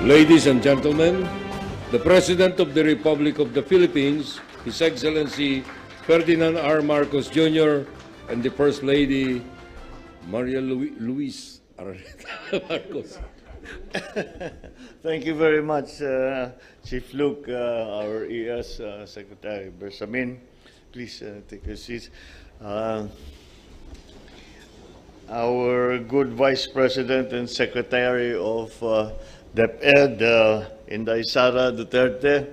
Ladies and gentlemen, the President of the Republic of the Philippines, His Excellency Ferdinand R. Marcos Jr., and the First Lady, Maria Luis Marcos. Thank you very much, Chief Luke, our ES Secretary Bersamin. Please take your seats. Our good Vice President and Secretary of DepEd, Inday Sara Duterte,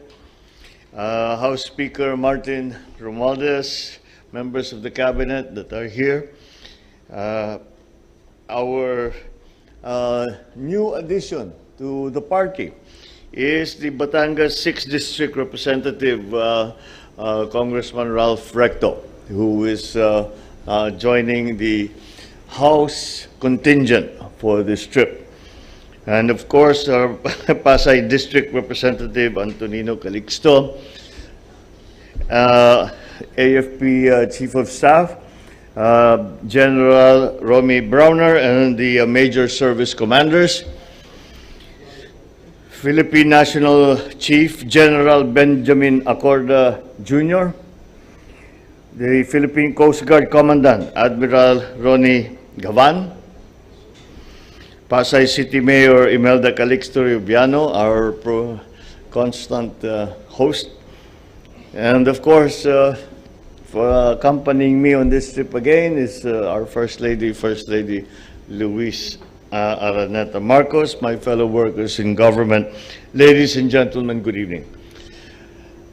House Speaker Martin Romualdez, members of the Cabinet that are here, our new addition to the party is the Batangas 6th District Representative, Congressman Ralph Recto, who is joining the House contingent for this trip. And of course, our Pasay District Representative Antonino Calixto, AFP Chief of Staff, General Romy Browner, and the Major Service Commanders, Philippine National Chief General Benjamin Acorda Jr., the Philippine Coast Guard Commandant Admiral Ronnie Gavan, Pasay City Mayor Imelda Calixto Rubiano, our constant host, and of course, for accompanying me on this trip again is our First Lady Luis Araneta Marcos, my fellow workers in government. Ladies and gentlemen, good evening.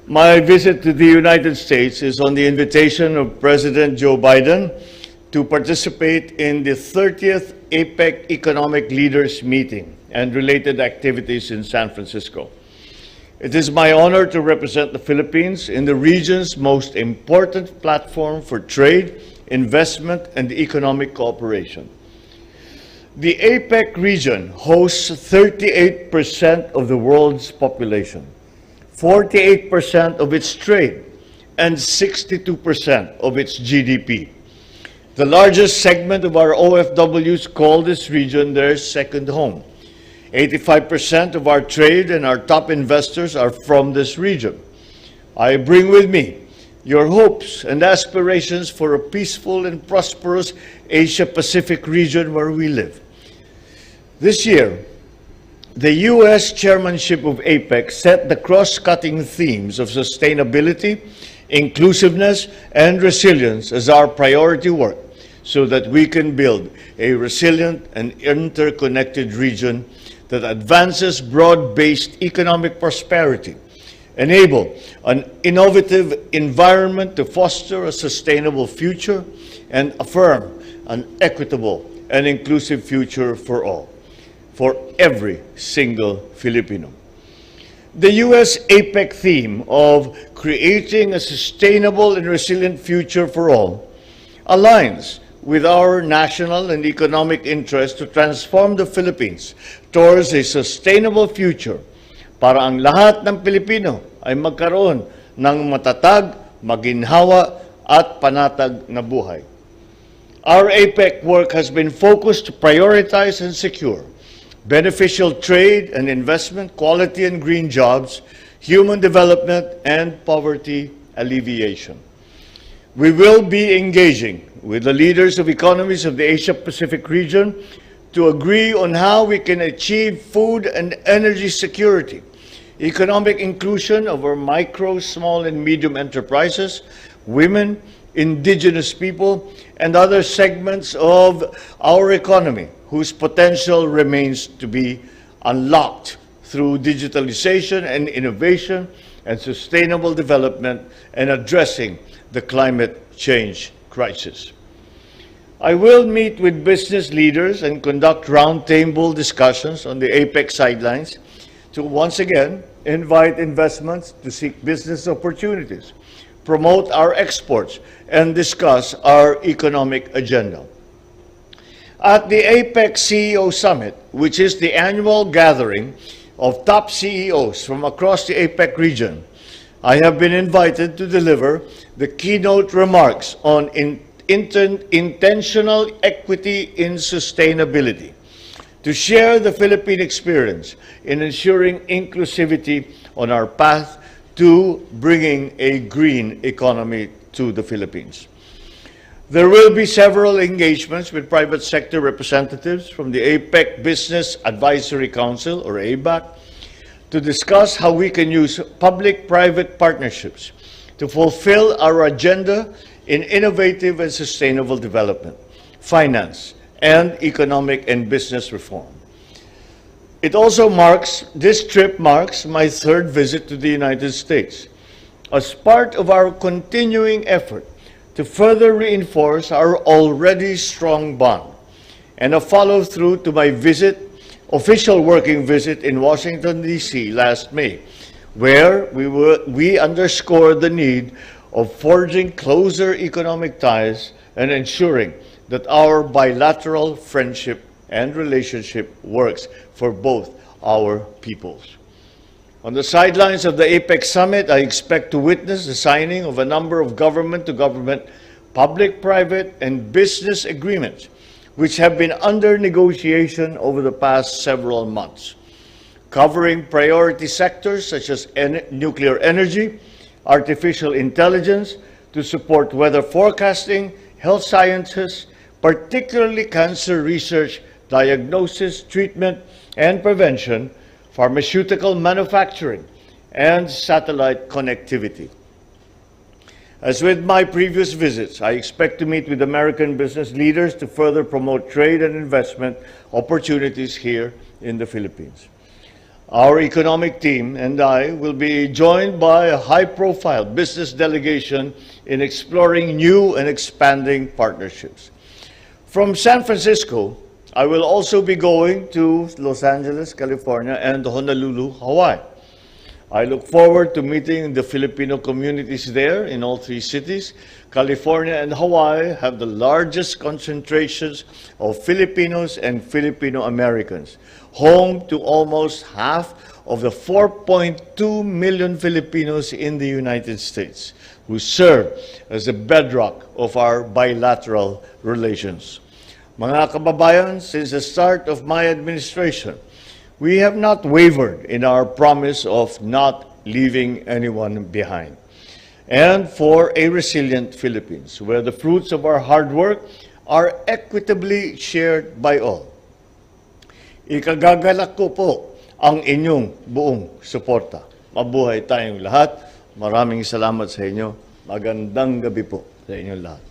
My visit to the United States is on the invitation of President Joe Biden to participate in the 30th APEC Economic Leaders Meeting and related activities in San Francisco. It is my honor to represent the Philippines in the region's most important platform for trade, investment, and economic cooperation. The APEC region hosts 38% of the world's population, 48% of its trade, and 62% of its GDP. The largest segment of our OFWs call this region their second home. 85% of our trade and our top investors are from this region. I bring with me your hopes and aspirations for a peaceful and prosperous Asia-Pacific region where we live. This year, the U.S. chairmanship of APEC set the cross-cutting themes of sustainability, inclusiveness, and resilience as our priority work so that we can build a resilient and interconnected region that advances broad-based economic prosperity, enable an innovative environment to foster a sustainable future, and affirm an equitable and inclusive future for all, for every single Filipino. The U.S. APEC theme of creating a sustainable and resilient future for all aligns with our national and economic interest to transform the Philippines towards a sustainable future para ang lahat ng Pilipino ay magkaroon ng matatag, maginhawa at panatag na buhay. Our APEC work has been focused to prioritize and secure beneficial trade and investment, quality and green jobs, human development, and poverty alleviation. We will be engaging with the leaders of economies of the Asia-Pacific region to agree on how we can achieve food and energy security, economic inclusion of our micro, small, and medium enterprises, women, indigenous people, and other segments of our economy whose potential remains to be unlocked through digitalization and innovation and sustainable development and addressing the climate change crisis. I will meet with business leaders and conduct roundtable discussions on the APEC sidelines to once again invite investments to seek business opportunities, promote our exports, and discuss our economic agenda. At the APEC CEO Summit, which is the annual gathering of top CEOs from across the APEC region, I have been invited to deliver the keynote remarks on intentional equity in sustainability, to share the Philippine experience in ensuring inclusivity on our path to bringing a green economy to the Philippines. There will be several engagements with private sector representatives from the APEC Business Advisory Council, or ABAC, to discuss how we can use public-private partnerships to fulfill our agenda in innovative and sustainable development, finance, and economic and business reform. This trip marks my third visit to the United States as part of our continuing effort to further reinforce our already strong bond, and a follow-through to my official working visit in Washington, D.C. last May, where we underscored the need of forging closer economic ties and ensuring that our bilateral friendship and relationship works for both our peoples. On the sidelines of the APEC Summit, I expect to witness the signing of a number of government-to-government, public-private, and business agreements which have been under negotiation over the past several months, covering priority sectors such as nuclear energy, artificial intelligence to support weather forecasting, health sciences, particularly cancer research, diagnosis, treatment, and prevention, pharmaceutical manufacturing, and satellite connectivity. As with my previous visits, I expect to meet with American business leaders to further promote trade and investment opportunities here in the Philippines. Our economic team and I will be joined by a high-profile business delegation in exploring new and expanding partnerships. From San Francisco, I will also be going to Los Angeles, California, and Honolulu, Hawaii. I look forward to meeting the Filipino communities there in all three cities. California and Hawaii have the largest concentrations of Filipinos and Filipino Americans, home to almost half of the 4.2 million Filipinos in the United States, who serve as the bedrock of our bilateral relations. Mga kababayan, since the start of my administration, we have not wavered in our promise of not leaving anyone behind, and for a resilient Philippines, where the fruits of our hard work are equitably shared by all. Ikagagalak ko po ang inyong buong suporta. Mabuhay tayong lahat. Maraming salamat sa inyo. Magandang gabi po sa inyong lahat.